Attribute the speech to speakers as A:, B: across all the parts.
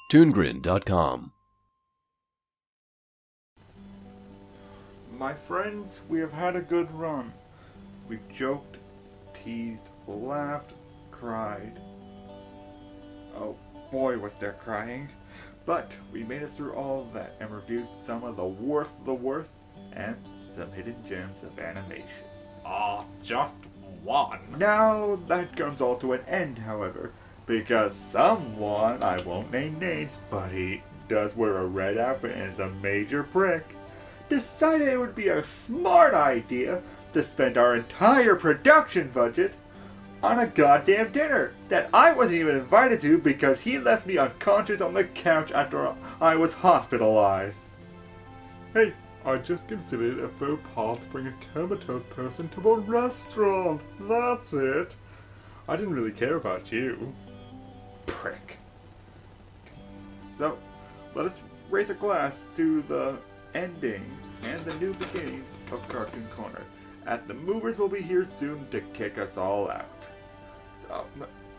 A: ToonGrin.com.
B: My friends, we have had a good run. We've joked, teased, laughed, cried. Oh boy, was there crying. But we made it through all of that and reviewed some of the worst, and some hidden gems of animation.
C: Just one.
B: Now that comes all to an end, however, because someone, I won't name names, but he does wear a red outfit and is a major prick, decided it would be a smart idea to spend our entire production budget on a goddamn dinner that I wasn't even invited to because he left me unconscious on the couch after I was hospitalized. Hey, I just considered it a faux pas to bring a comatose person to a restaurant. That's it. I didn't really care about you. Prick. So, let us raise a glass to the ending and the new beginnings of Cartoon Corner, as the movers will be here soon to kick us all out. So,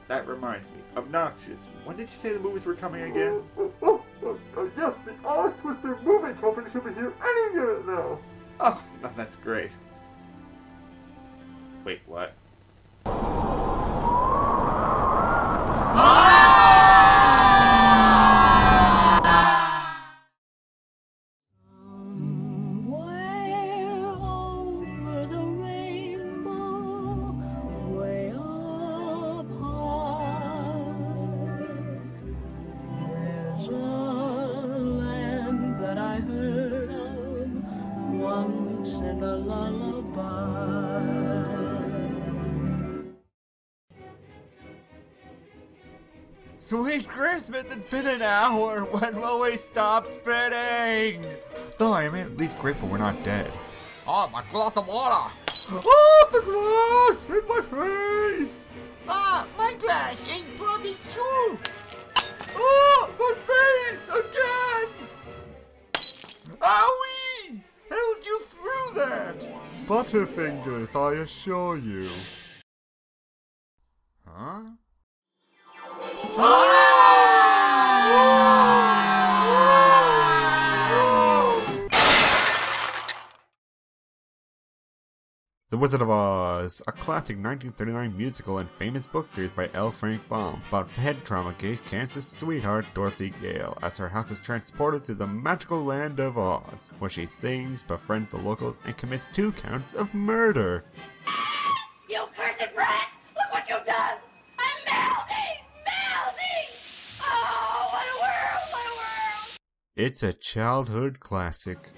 B: that reminds me, Obnoxious, when did you say the movies were coming again? Yes, the Oz Twister Movie Company should be here any minute now. Oh, that's great. Wait, what?
D: Sweet Christmas, it's been an hour. When will we stop spinning? Though I am at least grateful we're not dead.
C: Oh, my glass of water.
D: Oh, the glass! In my face!
E: My glass in Bobby's shoe.
D: Oh, my face! Again! Owie! Held you through that! Butterfingers, I assure you. Huh? The Wizard of Oz, a classic 1939 musical and famous book series by L. Frank Baum about head trauma-case Kansas sweetheart Dorothy Gale as her house is transported to the magical land of Oz, where she sings, befriends the locals, and commits 2 counts of murder.
F: You cursed brat! Look what you've done! I'm melting! Melting! Oh, what a world! What a world!
D: It's a childhood classic,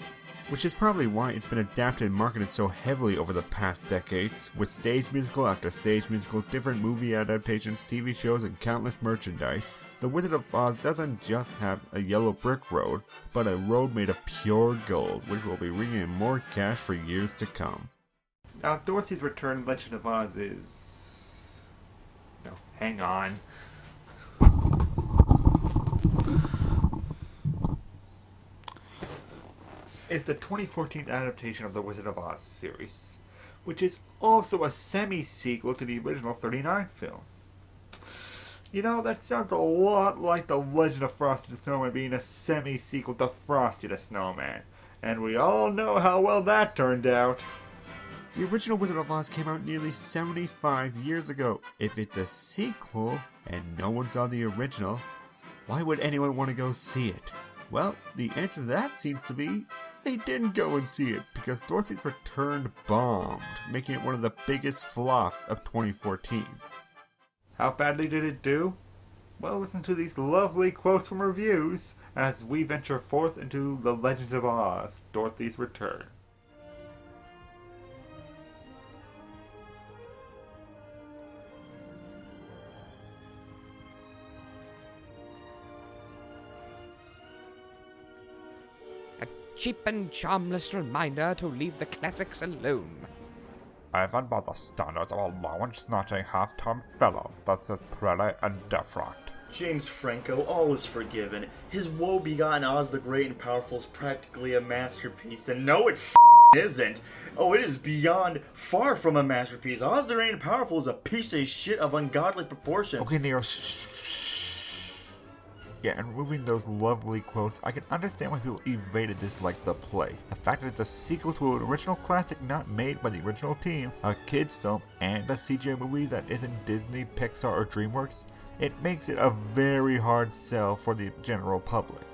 D: which is probably why it's been adapted and marketed so heavily over the past decades, with stage musical after stage musical, different movie adaptations, TV shows, and countless merchandise. The Wizard of Oz doesn't just have a yellow brick road, but a road made of pure gold, which will be bringing in more cash for years to come.
B: Now, Dorothy's Return Legend of Oz is... No, hang on. Is the 2014 adaptation of the Wizard of Oz series, which is also a semi-sequel to the original 39 film. You know, that sounds a lot like the Legend of Frosty the Snowman being a semi-sequel to Frosty the Snowman, and we all know how well that turned out.
D: The original Wizard of Oz came out nearly 75 years ago. If it's a sequel, and no one saw the original, why would anyone want to go see it? Well, the answer to that seems to be they didn't go and see it because Dorothy's Return bombed, making it one of the biggest flops of 2014.
B: How badly did it do? Well, listen to these lovely quotes from reviews as we venture forth into the Legends of Oz, Dorothy's Return.
G: Cheap and charmless reminder to leave the classics alone.
C: Even by the standards of a lounge-snatching half-time fellow, that's his pretty indifferent.
H: James Franco, all is forgiven. His woe-begotten Oz the Great and Powerful is practically a masterpiece, and no, it isn't. Oh, it is beyond, far from a masterpiece. Oz the Great and Powerful is a piece of shit of ungodly proportions.
D: Okay, NERO,
C: Yeah, and removing those lovely quotes, I can understand why people evaded this like the plague. The fact that it's a sequel to an original classic not made by the original team, a kids film, and a CGI movie that isn't Disney, Pixar, or DreamWorks, it makes it a very hard sell for the general public.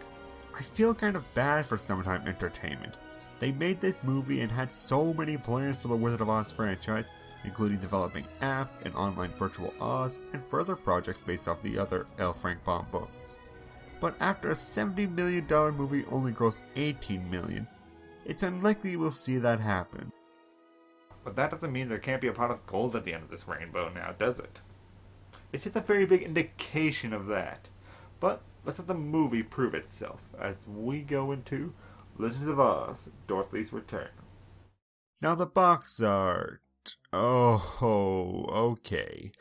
C: I feel kind of bad for Summertime Entertainment. They made this movie and had so many plans for the Wizard of Oz franchise, including developing apps and online virtual Oz, and further projects based off the other L. Frank Baum books. But after a $70 million movie only grossed $18 million, it's unlikely we'll see that happen.
B: But that doesn't mean there can't be a pot of gold at the end of this rainbow now, does it? It's just a very big indication of that. But let's let the movie prove itself as we go into Legend of Oz, Dorothy's Return.
D: Now the box art. Oh, okay.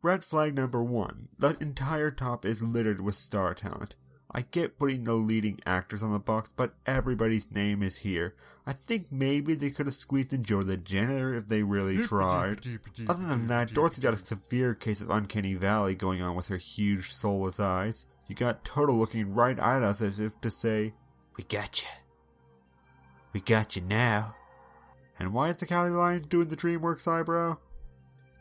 D: Red flag number 1. The entire top is littered with star talent. I get putting the leading actors on the box, but everybody's name is here. I think maybe they could have squeezed in Joe the janitor if they really tried. Other than that, Dorothy's got a severe case of Uncanny Valley going on with her huge soulless eyes. You got Toto looking right at us as if to say, "We got you. We got you now." And why is the Cali Lion doing the DreamWorks eyebrow?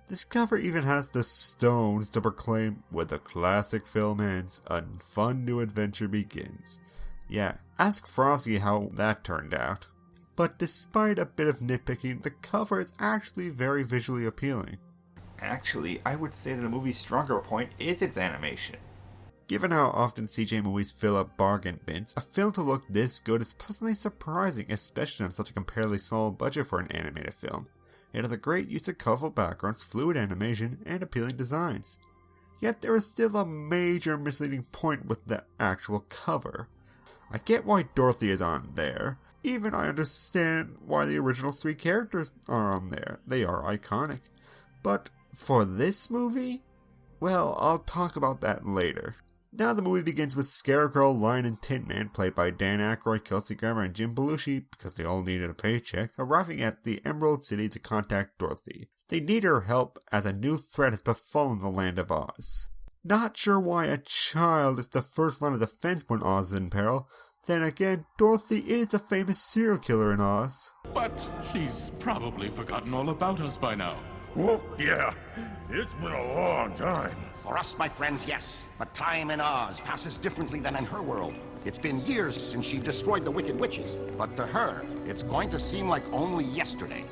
D: This cover even has the Stones to proclaim, "Where the classic film ends, a fun new adventure begins." Yeah, ask Frosty how that turned out. But despite a bit of nitpicking, the cover is actually very visually appealing.
B: Actually, I would say that the movie's stronger point is its animation.
D: Given how often CJ movies fill up bargain bins, a film to look this good is pleasantly surprising, especially on such a comparatively small budget for an animated film. It has a great use of colorful backgrounds, fluid animation, and appealing designs. Yet there is still a major misleading point with the actual cover. I get why Dorothy is on there. Even I understand why the original 3 characters are on there. They are iconic. But for this movie? Well, I'll talk about that later. Now the movie begins with Scarecrow, Lion, and Tin Man, played by Dan Aykroyd, Kelsey Grammer, and Jim Belushi, because they all needed a paycheck, arriving at the Emerald City to contact Dorothy. They need her help as a new threat has befallen the Land of Oz. Not sure why a child is the first line of defense when Oz is in peril. Then again, Dorothy is a famous serial killer in Oz.
A: But she's probably forgotten all about us by now.
I: Well, yeah, it's been a long time.
J: For us, my friends, yes. But time in Oz passes differently than in her world. It's been years since she destroyed the Wicked Witches. But to her, it's going to seem like only yesterday.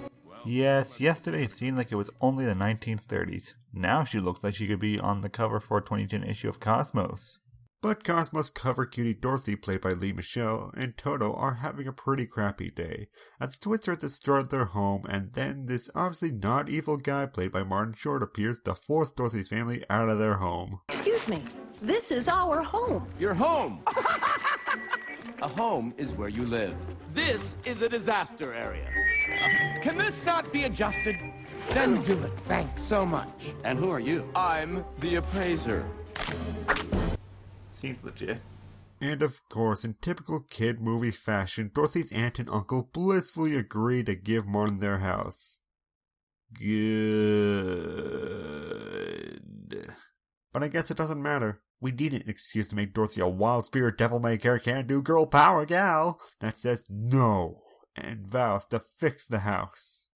B: Yes, yesterday it seemed like it was only the 1930s. Now she looks like she could be on the cover for a 2010 issue of Cosmos.
D: But Cosmos cover cutie Dorothy, played by Lee Michelle, and Toto are having a pretty crappy day, as Twister destroyed their home, and then this obviously not evil guy, played by Martin Short, appears to force Dorothy's family out of their home.
K: Excuse me, this is our home.
L: Your home! A home is where you live. This is a disaster area. Can this not be adjusted?
E: Then do it, thanks so much.
L: And who are you? I'm the appraiser.
B: Seems legit.
D: And of course, in typical kid movie fashion, Dorothy's aunt and uncle blissfully agree to give Martin their house. Good. But I guess it doesn't matter. We need an excuse to make Dorothy a wild spirit, devil-may-care, can-do, girl power gal that says no and vows to fix the house.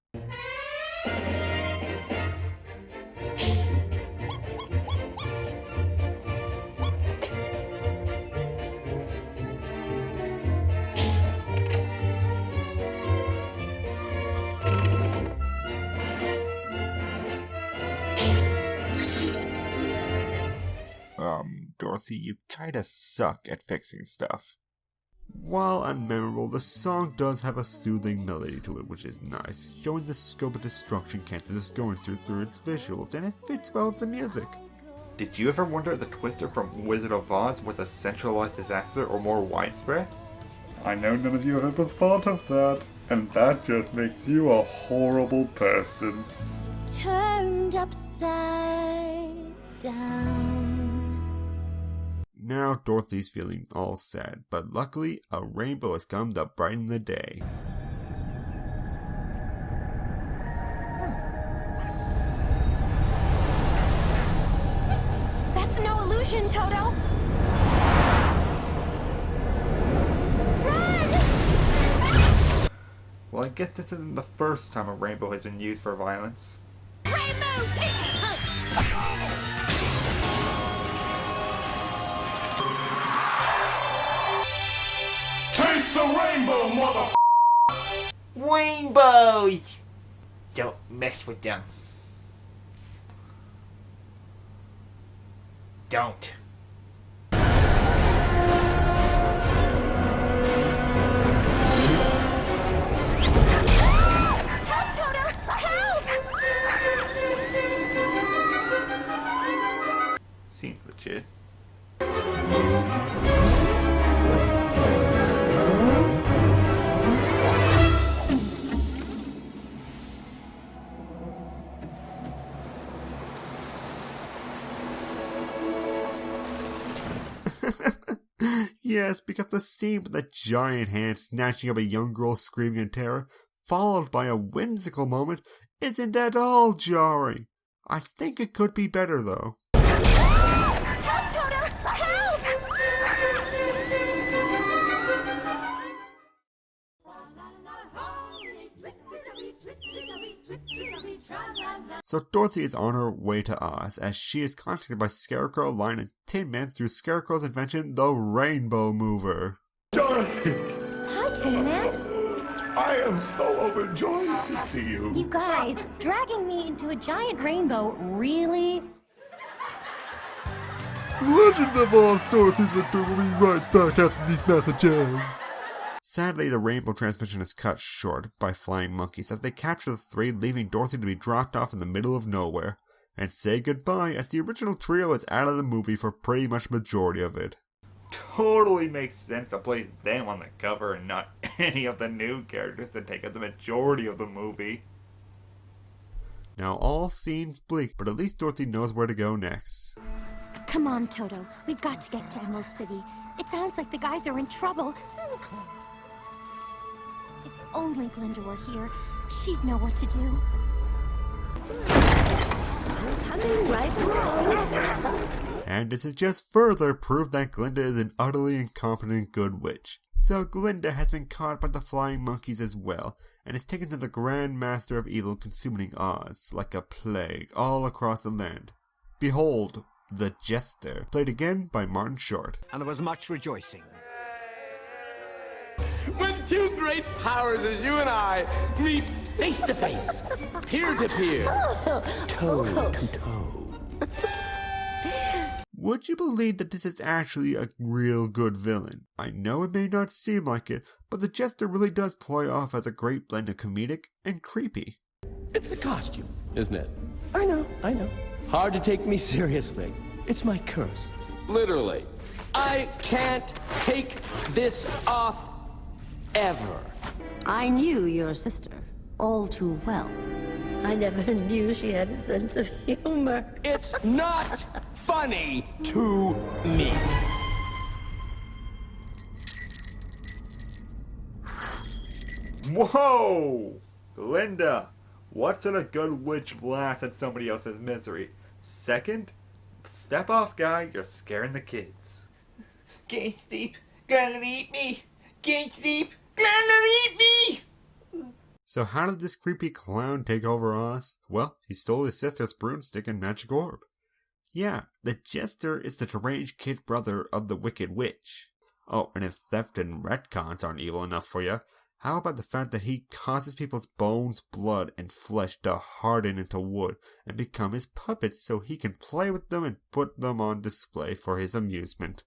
D: Dorothy, you kinda suck at fixing stuff. While unmemorable, the song does have a soothing melody to it, which is nice, showing the scope of destruction Kansas is going through its visuals, and it fits well with the music.
B: Did you ever wonder if the Twister from Wizard of Oz was a centralized disaster or more widespread? I know none of you have ever thought of that, and that just makes you a horrible person.
M: Turned upside down.
D: Now Dorothy's feeling all sad, but luckily a rainbow has come to brighten the day.
M: That's no illusion, Toto!
B: Well, I guess this isn't the first time a rainbow has been used for violence.
F: Rainbow punch!
I: Taste the rainbow, mother.
N: Rainbows! Don't mess with them. Don't.
F: Help, Toto! Help!
B: Seems legit.
D: Yes, because the scene with the giant hand snatching up a young girl screaming in terror, followed by a whimsical moment, isn't at all jarring. I think it could be better though.
F: Help, Toto! Help!
D: So Dorothy is on her way to Oz as she is contacted by Scarecrow, Lion, and Tin Man through Scarecrow's invention, the Rainbow Mover.
I: Dorothy!
K: Hi, Tin Man.
I: I am so overjoyed to see you.
K: You guys, dragging me into a giant rainbow, really?
D: Legend of Oz, Dorothy's return will be right back after these messages. Sadly, the rainbow transmission is cut short by flying monkeys as they capture the three, leaving Dorothy to be dropped off in the middle of nowhere, and say goodbye as the original trio is out of the movie for pretty much majority of it.
B: Totally makes sense to place them on the cover and not any of the new characters that take up the majority of the movie.
D: Now all seems bleak, but at least Dorothy knows where to go next.
K: Come on, Toto. We've got to get to Emerald City. It sounds like the guys are in trouble. If only Glinda were here, she'd know what to do.
M: I'm coming right along.
D: And this is just further proof that Glinda is an utterly incompetent good witch. So Glinda has been caught by the flying monkeys as well, and is taken to the Grand Master of Evil consuming Oz, like a plague, all across the land. Behold, the Jester, played again by Martin Short.
O: And there was much rejoicing.
L: When two great powers as you and I meet face to face, peer to peer, toe to toe.
D: Would you believe that this is actually a real good villain? I know it may not seem like it, but the Jester really does play off as a great blend of comedic and creepy.
L: It's a costume, isn't it? I know. Hard to take me seriously. It's my curse. Literally. I can't take this off ever.
M: I knew your sister all too well. I never knew she had a sense of humor.
L: It's not funny to me.
B: Whoa! Glinda, what sort of good witch laughs at somebody else's misery? Second, step off, guy, you're scaring the kids.
N: Can't sleep. Gonna eat me. Can't sleep. Gonna eat me.
D: So how did this creepy clown take over Oz? Well, he stole his sister's broomstick and magic orb. Yeah, the Jester is the deranged kid brother of the Wicked Witch. Oh, and if theft and retcons aren't evil enough for you, how about the fact that he causes people's bones, blood, and flesh to harden into wood and become his puppets so he can play with them and put them on display for his amusement?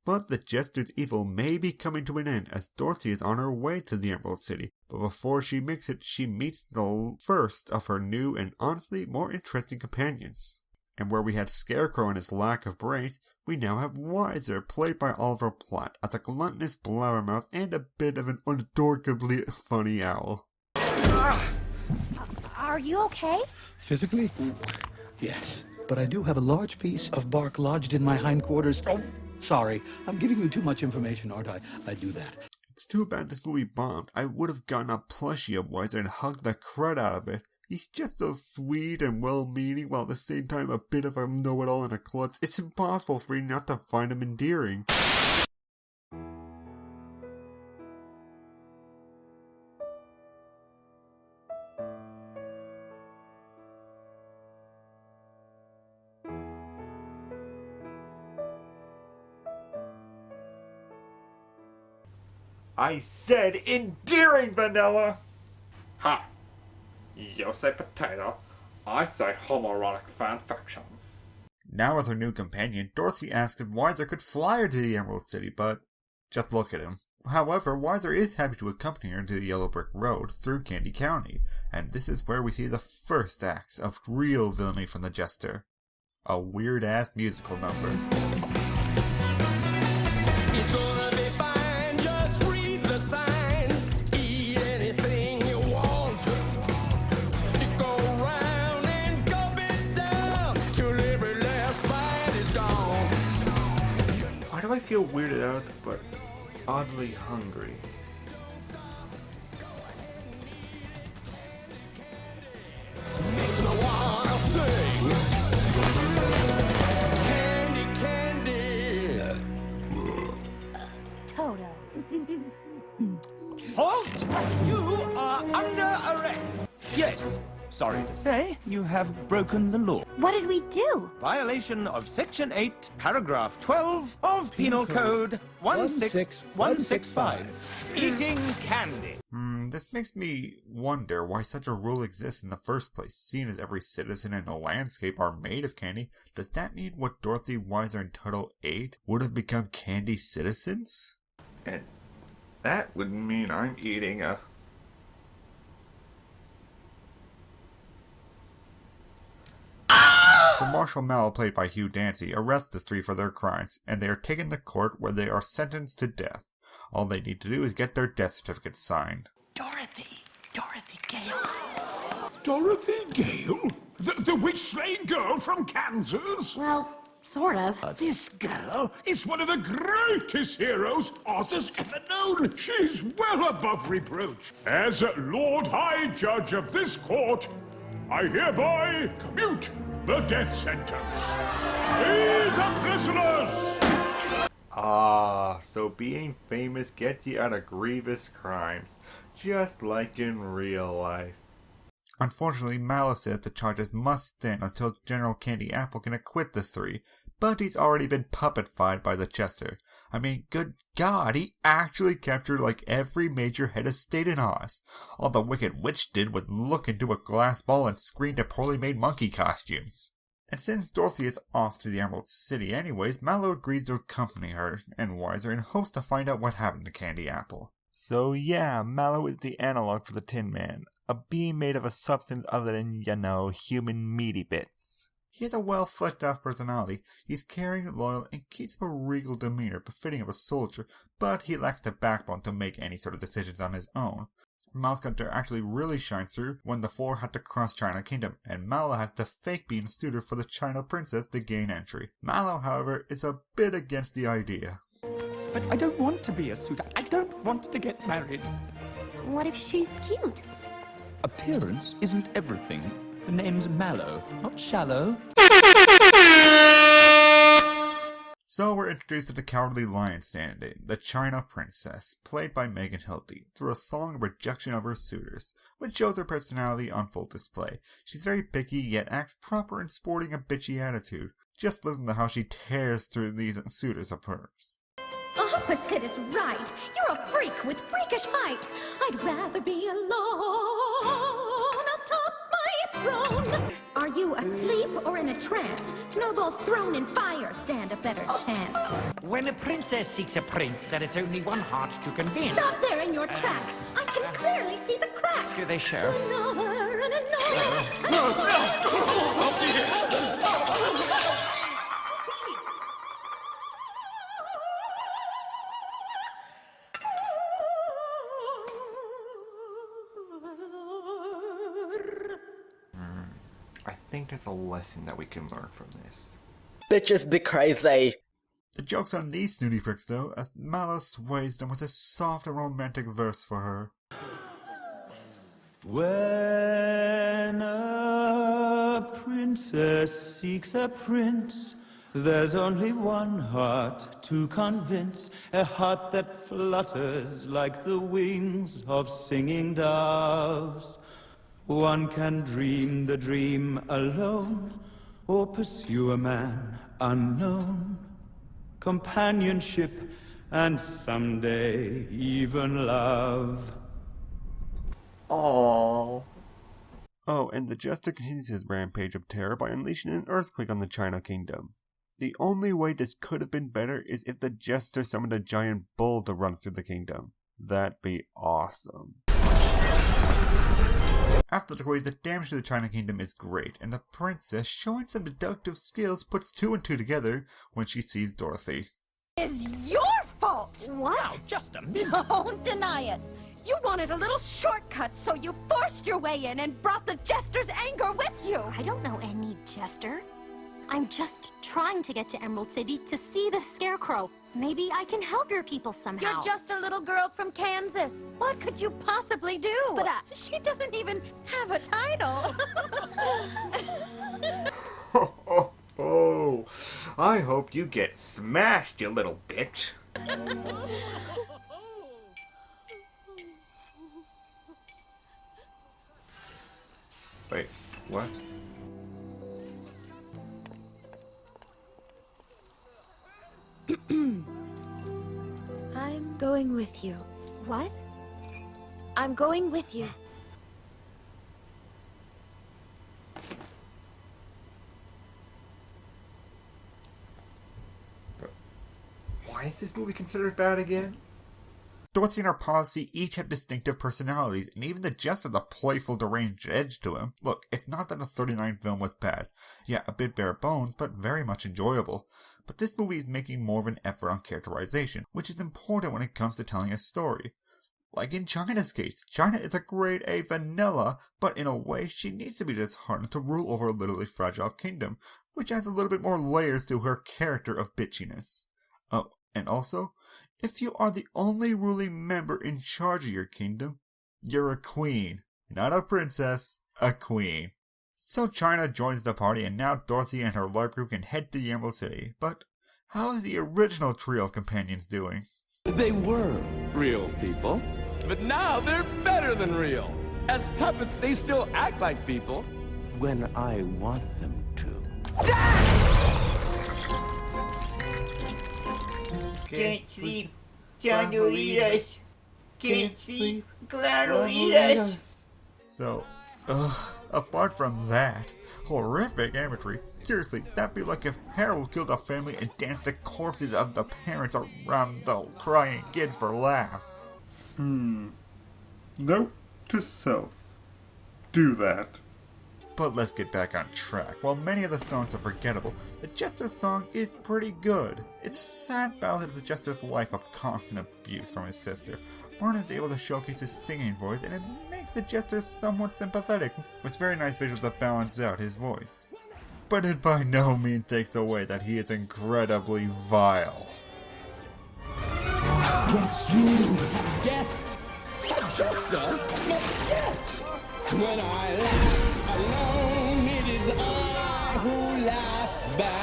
D: But the Jester's evil may be coming to an end as Dorothy is on her way to the Emerald City. But before she makes it, she meets the first of her new and honestly more interesting companions. And where we had Scarecrow and his lack of brains, we now have Wiser, played by Oliver Platt, as a gluttonous blabbermouth and a bit of an adorably funny owl.
K: Are you okay?
P: Physically? Yes, but I do have a large piece of bark lodged in my hindquarters. Oh, sorry, I'm giving you too much information, aren't I? I do that.
D: It's too bad this movie bombed. I would have gotten a plushie of Wiser and hugged the crud out of it. He's just so sweet and well-meaning, while at the same time a bit of a know-it-all and a klutz. It's impossible for me not to find him endearing.
B: I said endearing, Vanilla! Ha! You say potato, I say homoerotic fanfiction.
C: Now with her new companion, Dorothy asks if Weiser could fly her to the Emerald City, but just look at him. However, Weiser is happy to accompany her to the Yellow Brick Road through Candy County, and this is where we see the first acts of real villainy from the Jester. A weird-ass musical number.
L: It's gonna be fine, just read the signs. Eat anything you want. Stick around and gulp it down till every last bite is gone.
B: Why do I feel weirded out, but oddly hungry?
L: Makes me wanna sing. Candy, candy.
K: Toto.
O: Halt! You are under arrest. Yes. Sorry to say, you have broken the law.
K: What did we do?
O: Violation of Section 8, Paragraph 12 of Penal Code 16165. Eating candy.
C: This makes me wonder why such a rule exists in the first place. Seeing as every citizen in the landscape are made of candy, does that mean what Dorothy, Weiser, and Toto ate would have become candy citizens?
B: And that would mean I'm eating a...
C: So Marshal Mallow, played by Hugh Dancy, arrests the three for their crimes, and they are taken to court where they are sentenced to death. All they need to do is get their death certificates signed.
N: Dorothy Gale.
I: Dorothy Gale? The witch-slaying girl from Kansas?
K: Well, sort of.
I: This girl is one of the greatest heroes Oz has ever known. She's well above reproach. As Lord High Judge of this court, I hereby commute the death sentence. Free the prisoners!
B: Ah, so being famous gets you out of grievous crimes, just like in real life.
C: Unfortunately, Mallow says the charges must stand until General Candy Apple can acquit the three, but he's already been puppetified by the Jester. I mean, good God, he actually captured like every major head of state in Oz. All the Wicked Witch did was look into a glass ball and scream to poorly made monkey costumes. And since Dorothy is off to the Emerald City anyways, Mallow agrees to accompany her and Weiser in hopes to find out what happened to Candy Apple. So yeah, Mallow is the analog for the Tin Man, a being made of a substance other than, human meaty bits. He has a well-fleshed-out personality. He's caring, loyal, and keeps a regal demeanor befitting of a soldier, but he lacks the backbone to make any sort of decisions on his own. Mallow's character actually really shines through when the four had to cross China Kingdom, and Mallow has to fake being a suitor for the China Princess to gain entry. Mallow, however, is a bit against the idea.
O: But I don't want to be a suitor. I don't want to get married.
K: What if she's cute?
O: Appearance isn't everything. The name's Mallow, not shallow.
C: So we're introduced to the Cowardly Lion stand-in, the China Princess, played by Megan Hilty, through a song of rejection of her suitors, which shows her personality on full display. She's very picky, yet acts proper and sporting a bitchy attitude. Just listen to how she tears through these suitors of hers.
K: Opposite is right. You're a freak with freakish height. I'd rather be alone atop my throne. Are you asleep or in a trance? Snowballs thrown in fire stand a better chance.
N: When a princess seeks a prince, there is only one heart to convince.
K: Stop there in your tracks. I can clearly see the cracks.
N: Do they show?
K: Another and another.
B: I think there's a lesson that we can learn from this.
Q: Bitches be crazy.
C: The joke's on these snooty pricks though, as Mallow sways them with a soft and romantic verse for her.
R: When a princess seeks a prince, there's only one heart to convince, a heart that flutters like the wings of singing doves. One can dream the dream alone, or pursue a man unknown. Companionship and someday even love.
B: Aww.
D: Oh, and the Jester continues his rampage of terror by unleashing an earthquake on the China Kingdom. The only way this could have been better is if the Jester summoned a giant bull to run through the kingdom. That'd be awesome. After the quake, the damage to the China Kingdom is great, and the princess, showing some deductive skills, puts 2 and 2 together when she sees Dorothy.
K: It's your fault! What?
O: Now, just a minute.
K: Don't deny it. You wanted a little shortcut, so you forced your way in and brought the Jester's anger with you.
S: I don't know any Jester. I'm just trying to get to Emerald City to see the Scarecrow. Maybe I can help your people somehow.
K: You're just a little girl from Kansas. What could you possibly do?
S: But,
K: she doesn't even have a title.
B: Oh, I hope you get smashed, you little bitch. Wait, what?
K: I'm going with you.
S: What?
K: I'm going with you.
B: Why is this movie considered bad again?
C: Dorothy and her policy each have distinctive personalities, and even the Jester has a playful, deranged edge to him. Look, it's not that the 39 film was bad. Yeah, a bit bare bones, but very much enjoyable. But this movie is making more of an effort on characterization, which is important when it comes to telling a story. Like in China's case, China is a grade A vanilla, but in a way she needs to be disheartened to rule over a literally fragile kingdom, which adds a little bit more layers to her character of bitchiness. Oh, and also, if you are the only ruling member in charge of your kingdom, you're a queen. Not a princess, a queen. So China joins the party, and now Dorothy and her LARP group can head to the Emerald City. But how is the original trio of companions doing?
L: They were real people, but now they're better than real. As puppets, they still act like people when I want them to.
N: Can't sleep. John will eat us. Can't sleep. Clown will eat us.
C: So, apart from that, horrific imagery. Seriously, that'd be like if Harold killed a family and danced the corpses of the parents around the crying kids for laughs.
B: Note to self. Do that.
C: But let's get back on track. While many of the songs are forgettable, the Jester's song is pretty good. It's a sad ballad of the Jester's life of constant abuse from his sister. Martin is able to showcase his singing voice, and it makes the Jester somewhat sympathetic, with very nice visuals that balance out his voice. But it by no means takes away that he is incredibly vile.
L: Yes, you guessed. Jester must guess. When I laugh alone, it is I who laughs best.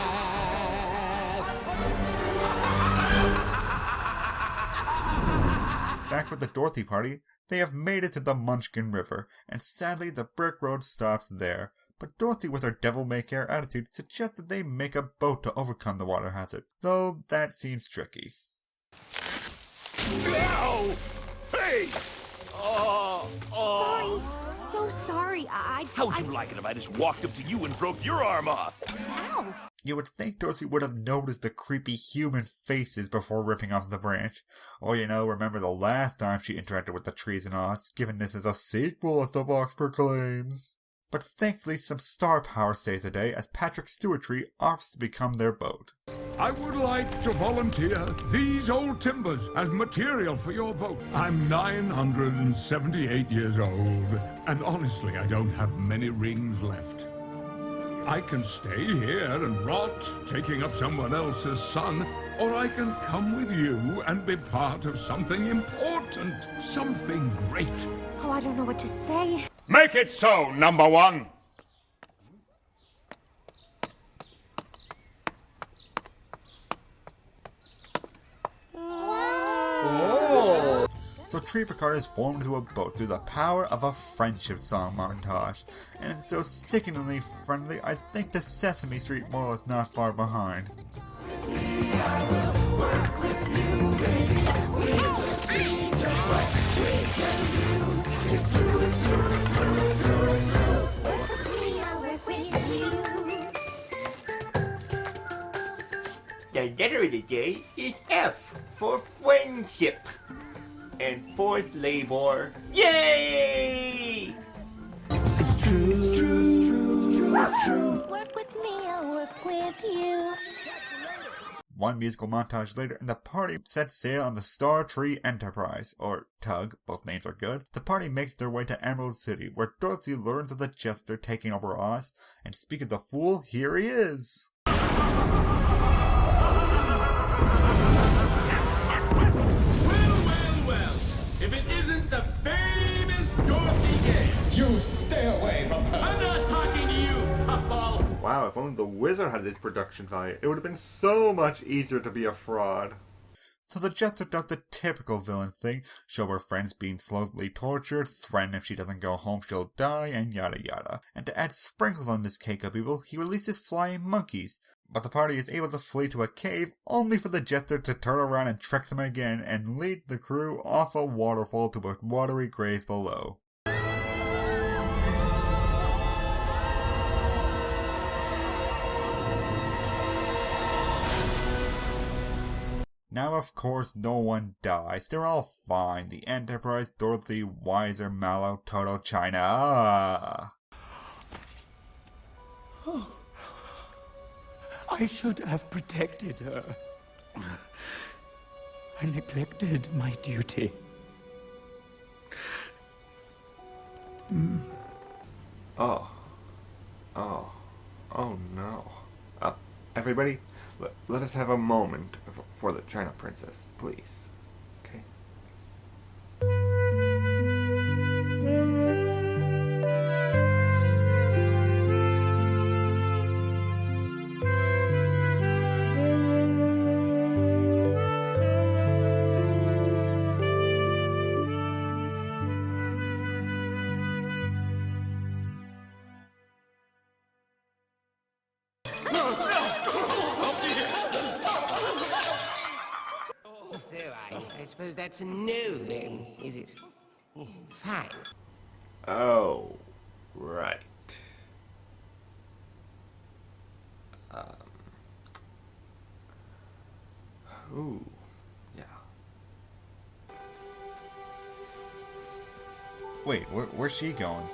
C: Back with the Dorothy party, they have made it to the Munchkin River, and sadly the brick road stops there. But Dorothy, with her devil-may-care attitude, suggests that they make a boat to overcome the water hazard, though that seems tricky.
I: No! Hey!
S: Sorry. So sorry.
I: How'd you like it if I just walked up to you and broke your arm off?
S: Ow.
C: You would think Dorothy would have noticed the creepy human faces before ripping off the branch. Or, remember the last time she interacted with the trees in Oz, given this is a sequel as the box proclaims. But thankfully some star power saves the day as Patrick's Stewart Tree offers to become their boat.
I: I would like to volunteer these old timbers as material for your boat. I'm 978 years old, and honestly, I don't have many rings left. I can stay here and rot, taking up someone else's sun, or I can come with you and be part of something important, something great.
S: Oh, I don't know what to say.
I: Make it so, number one!
C: So Tree Picard is formed into a boat through the power of a friendship song montage. And it's so sickeningly friendly, I think the Sesame Street moral is not far behind.
F: work with you, baby. We will see just what we can do. It's true, it's true, it's true, it's true, it's true. Work with me, I'll work with you.
N: The letter of the day is F for friendship. And forced labor. Yay!
F: It's true, it's true, it's true, it's true.
S: Work with me, I'll work with you.
C: One musical montage later, and the party sets sail on the Star Tree Enterprise, or Tug, both names are good. The party makes their way to Emerald City, where Dorothy learns of the jester taking over Oz, and speak of the fool, here he is!
I: Well, if it isn't the famous Dorothy Gay. You stay away from her. I'm not talking to you, puffball.
B: Wow, if only the wizard had this production value, it would have been so much easier to be a fraud.
C: So the jester does the typical villain thing, show her friends being slowly tortured, threaten if she doesn't go home she'll die, and yada yada. And to add sprinkles on this cake of evil, he releases flying monkeys. But the party is able to flee to a cave, only for the jester to turn around and trick them again and lead the crew off a waterfall to a watery grave below. Now, of course, no one dies. They're all fine. The Enterprise, Dorothy, Weiser, Mallow, Toto, China. Ah.
O: Oh. I should have protected her. I neglected my duty.
B: Oh no. Everybody, let us have a moment for the China Princess, please. Okay?
N: I suppose that's a no then, is it? Fine.
B: Oh, right. Ooh, yeah.
C: Wait, where's she going?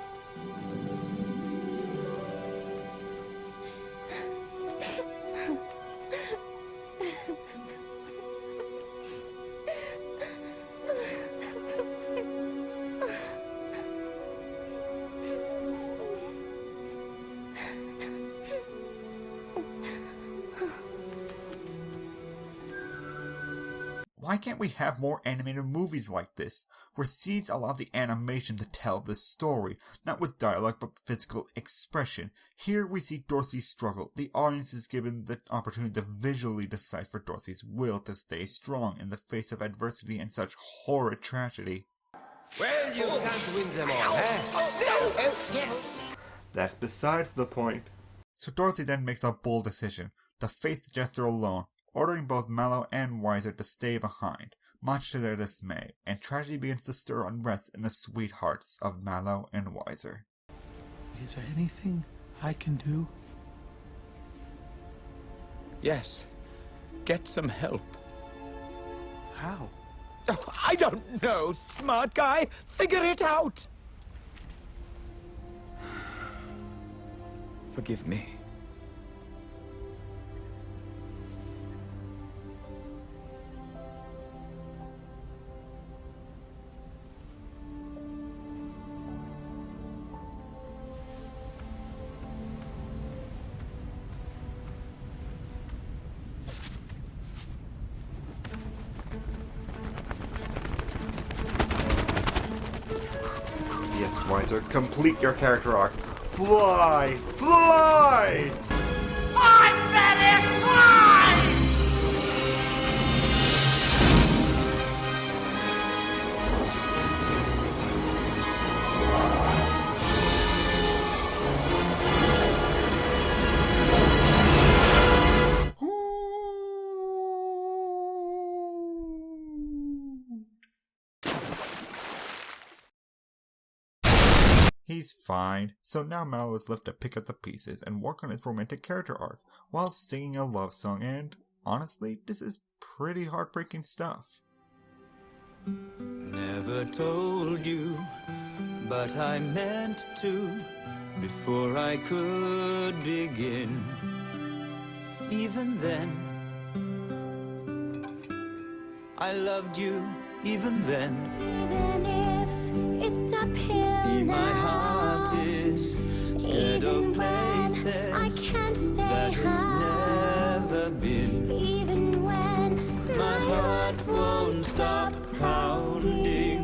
C: Why can't we have more animated movies like this, where scenes allow the animation to tell the story, not with dialogue but physical expression? Here we see Dorothy's struggle. The audience is given the opportunity to visually decipher Dorothy's will to stay strong in the face of adversity and such horrid tragedy.
N: Well, you can't win them all, huh?
B: That's besides the point.
C: So Dorothy then makes a bold decision, to face the jester alone, ordering both Mallow and Weiser to stay behind, much to their dismay, and tragedy begins to stir unrest in the sweet hearts of Mallow and Weiser.
P: Is there anything I can do?
O: Yes. Get some help.
P: How?
O: Oh, I don't know, smart guy. Figure it out. Forgive me.
B: Yes, Weiser, complete your character arc. Fly! Fly!
F: I'm satisfied!
C: He's fine, so now Mallow is left to pick up the pieces and work on his romantic character arc while singing a love song, and honestly, this is pretty heartbreaking stuff.
R: Never told you, but I meant to before I could begin. Even then, I loved you, even then.
F: Even if it's uphill
R: See, my
F: now,
R: heart is scared
F: even
R: of places
F: when I can't say
R: that it's
F: how,
R: never been.
F: even when
R: My heart won't stop pounding.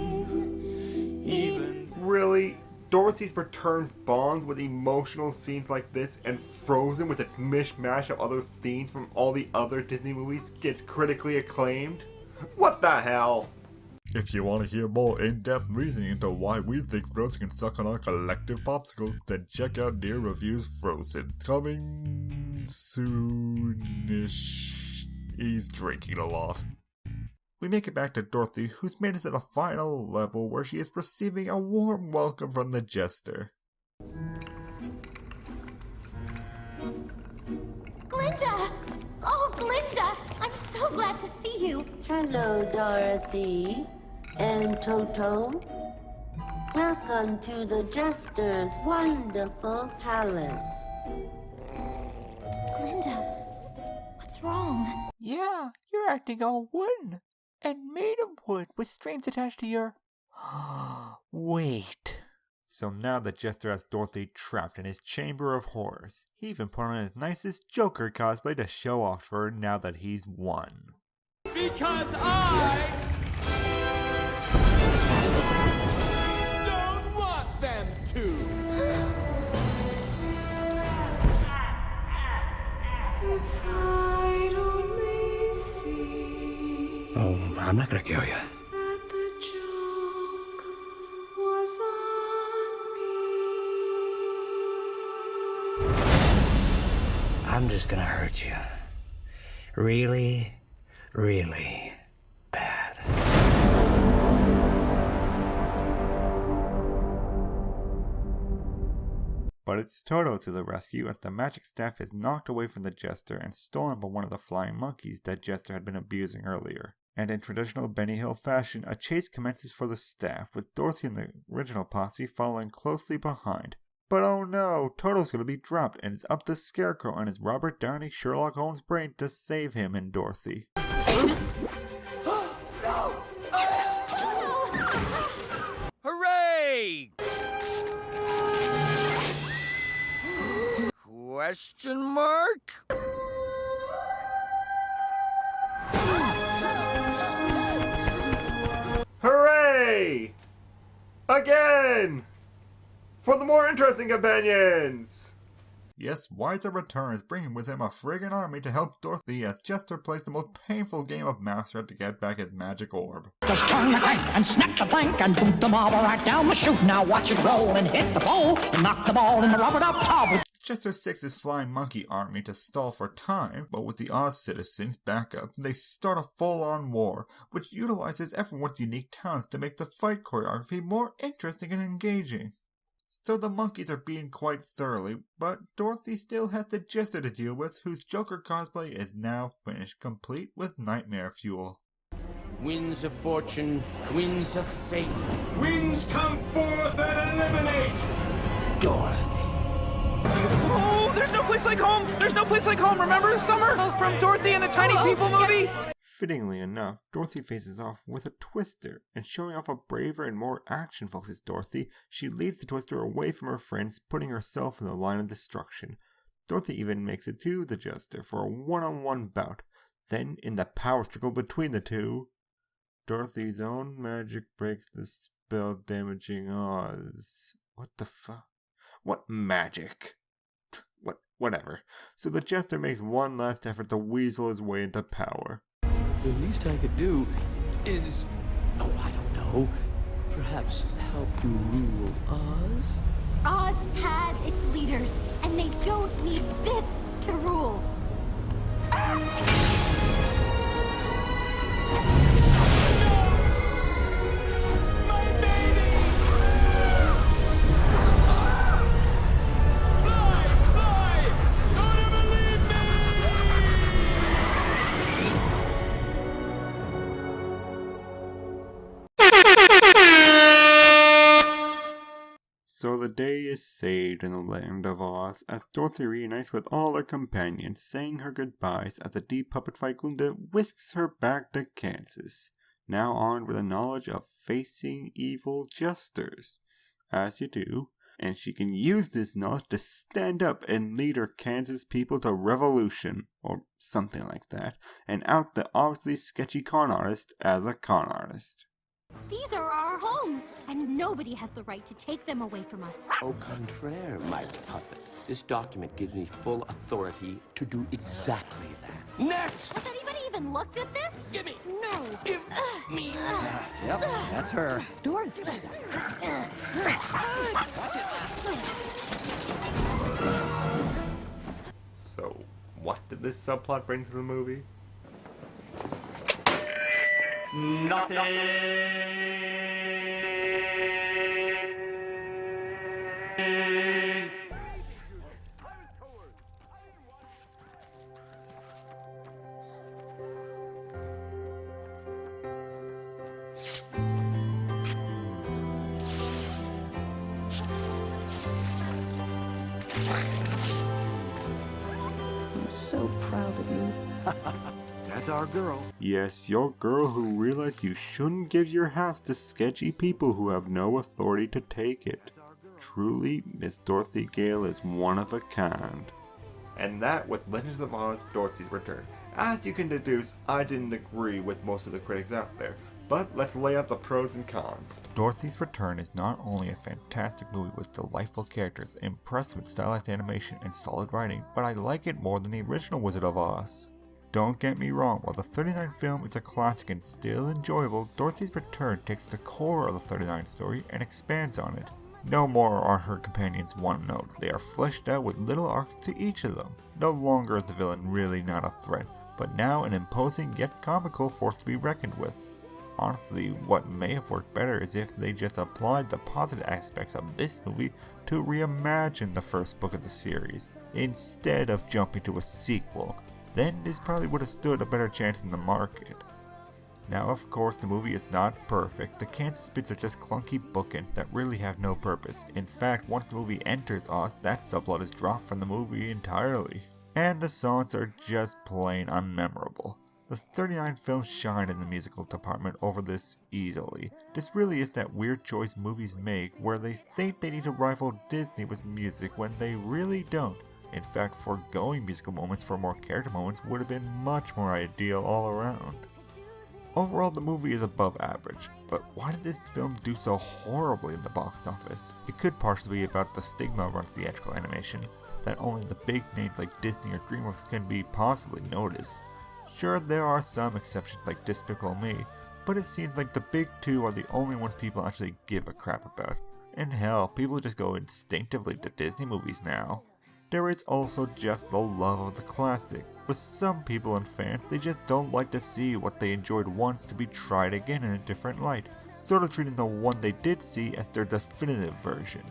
R: Even
B: Really? Dorothy's return bonds with emotional scenes like this, and Frozen with its mishmash of other themes from all the other Disney movies gets critically acclaimed? What the hell?
C: If you want to hear more in-depth reasoning into why we think Frozen can suck on our collective popsicles, then check out NERO Reviews Frozen. Coming soonish. He's drinking a lot. We make it back to Dorothy, who's made it to the final level where she is receiving a warm welcome from the jester.
S: Glinda! Oh, Glinda! I'm so glad to see you.
M: Hello, Dorothy and Toto. Welcome to the Jester's wonderful palace.
S: Glinda, what's wrong?
N: Yeah, you're acting all wooden and made of wood with strings attached to your... Wait.
C: So now the jester has Dorothy trapped in his chamber of horrors. He even put on his nicest Joker cosplay to show off for her now that he's won.
L: Because I don't want them to.
F: If I'd only see
P: Oh, I'm not gonna kill you.
F: that the joke was on me.
T: I'm just gonna hurt you. Really, really bad.
C: But it's Toto to the rescue as the magic staff is knocked away from the jester and stolen by one of the flying monkeys that Jester had been abusing earlier. And in traditional Benny Hill fashion, a chase commences for the staff, with Dorothy and the original posse following closely behind. But oh no, Toto's gonna be dropped, and it's up to Scarecrow and his Robert Downey Sherlock Holmes brain to save him and Dorothy.
L: Hooray! Question mark?
B: Hooray! Again! For the more interesting companions!
C: Yes, Wiser returns, bringing with him a friggin' army to help Dorothy as Jester plays the most painful game of Mousetrap to get back his magic orb.
U: Just turn the crank and snap the plank and boot the marble right down the chute. Now watch it roll and hit the pole and knock the ball in the rubber duck tub.
C: Jester sixes flying monkey army to stall for time, but with the Oz citizens' backup, they start a full-on war, which utilizes everyone's unique talents to make the fight choreography more interesting and engaging. So the monkeys are being quite thoroughly, but Dorothy still has the Jester to deal with, whose Joker cosplay is now finished, complete with nightmare fuel.
L: Winds of fortune, winds of fate.
I: Winds come forth and eliminate!
V: Oh, there's no place like home! There's no place like home! Remember Summer from Dorothy and the Tiny People movie?
C: Fittingly enough, Dorothy faces off with a Twister, and showing off a braver and more action-focused Dorothy, she leads the Twister away from her friends, putting herself in the line of destruction. Dorothy even makes it to the Jester for a one-on-one bout. Then, in the power struggle between the two, Dorothy's own magic breaks the spell, damaging Oz. What the fuck? What magic? Whatever. So the Jester makes one last effort to weasel his way into power.
L: The least I could do is, oh, I don't know, perhaps help you rule Oz?
S: Oz has its leaders, and they don't need this to rule.
D: day is saved in the land of Oz as Dorothy reunites with all her companions, saying her goodbyes as the deep puppet fight Glinda whisks her back to Kansas, now armed with the knowledge of facing evil jesters. As you do, and she can use this knowledge to stand up and lead her Kansas people to revolution, or something like that, and out the obviously sketchy con artist as a con artist.
S: These are our homes, and nobody has the right to take them away from us.
L: Au contraire, my puppet. This document gives me full authority to do exactly that. Next!
S: Has anybody even looked at this?
L: Give me.
S: No.
L: Give me.
R: Yep, that's her.
M: Dorothy.
B: So, what did this subplot bring to the movie?
L: I'm so proud of you.
R: That's our girl.
D: Yes, your girl who realized you shouldn't give your house to sketchy people who have no authority to take it. Truly, Miss Dorothy Gale is one of a kind.
B: And that with Legends of Oz, Dorothy's Return. As you can deduce, I didn't agree with most of the critics out there, but let's lay out the pros and cons.
C: Dorothy's Return is not only a fantastic movie with delightful characters, impressive with stylized animation, and solid writing, but I like it more than the original Wizard of Oz. Don't get me wrong, while the 39 film is a classic and still enjoyable, Dorothy's Return takes the core of the 39 story and expands on it. No more are her companions one note, they are fleshed out with little arcs to each of them. No longer is the villain really not a threat, but now an imposing yet comical force to be reckoned with. Honestly, what may have worked better is if they just applied the positive aspects of this movie to reimagine the first book of the series, instead of jumping to a sequel. Then this probably would have stood a better chance in the market. Now of course the movie is not perfect, the Kansas bits are just clunky bookends that really have no purpose. In fact, once the movie enters Oz, that subplot is dropped from the movie entirely. And the songs are just plain unmemorable. The 39 films shine in the musical department over this easily. This really is that weird choice movies make where they think they need to rival Disney with music when they really don't. In fact, foregoing musical moments for more character moments would have been much more ideal all around. Overall, the movie is above average, but why did this film do so horribly in the box office? It could partially be about the stigma around theatrical animation, that only the big names like Disney or DreamWorks can be possibly noticed. Sure, there are some exceptions like Despicable Me, but it seems like the big two are the only ones people actually give a crap about. And hell, people just go instinctively to Disney movies now. There is also just the love of the classic. With some people and fans, they just don't like to see what they enjoyed once to be tried again in a different light, sort of treating the one they did see as their definitive version.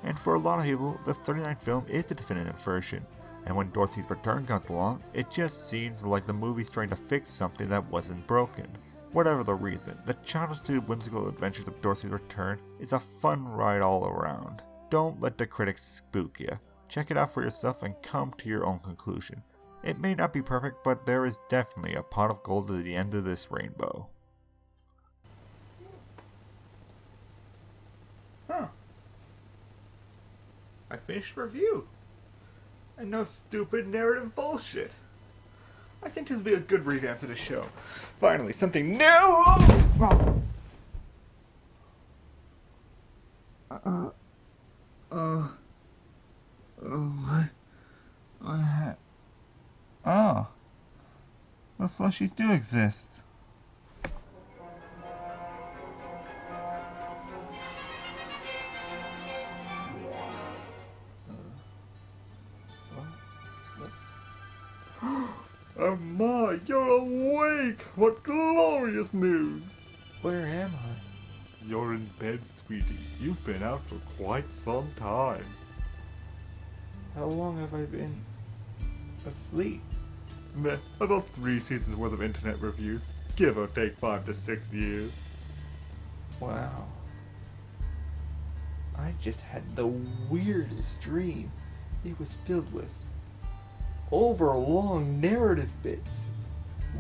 C: And for a lot of people, the 39 film is the definitive version, and when Dorothy's Return comes along, it just seems like the movie's trying to fix something that wasn't broken. Whatever the reason, the childish whimsical adventures of Dorothy's Return is a fun ride all around. Don't let the critics spook you. Check it out for yourself and come to your own conclusion. It may not be perfect, but there is definitely a pot of gold at the end of this rainbow.
B: Huh. I finished the review. And no stupid narrative bullshit. I think this will be a good revamp to the show. Finally, something new! Oh. Those plushies do exist. Oh my, you're awake! What glorious news!
C: Where am I?
B: You're in bed, sweetie. You've been out for quite some time.
C: How long have I been asleep?
B: Meh, about 3 seasons worth of internet reviews. Give or take 5 to 6 years.
C: Wow.
B: I just had the weirdest dream. It was filled with overlong narrative bits,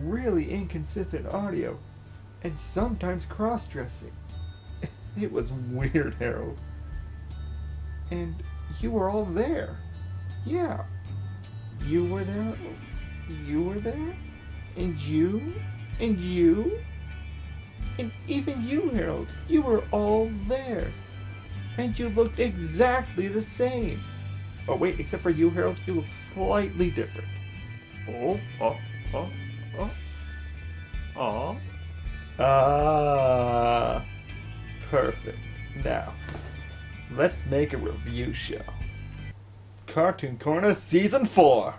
B: really inconsistent audio, and sometimes cross-dressing. It was weird, Harold. And you were all there. Yeah. You were there. You were there. And you. And you. And even you, Harold. You were all there. And you looked exactly the same. Oh wait, except for you, Harold, you look slightly different. Ah, perfect. Now, let's make a review show. Cartoon Corner Season 4.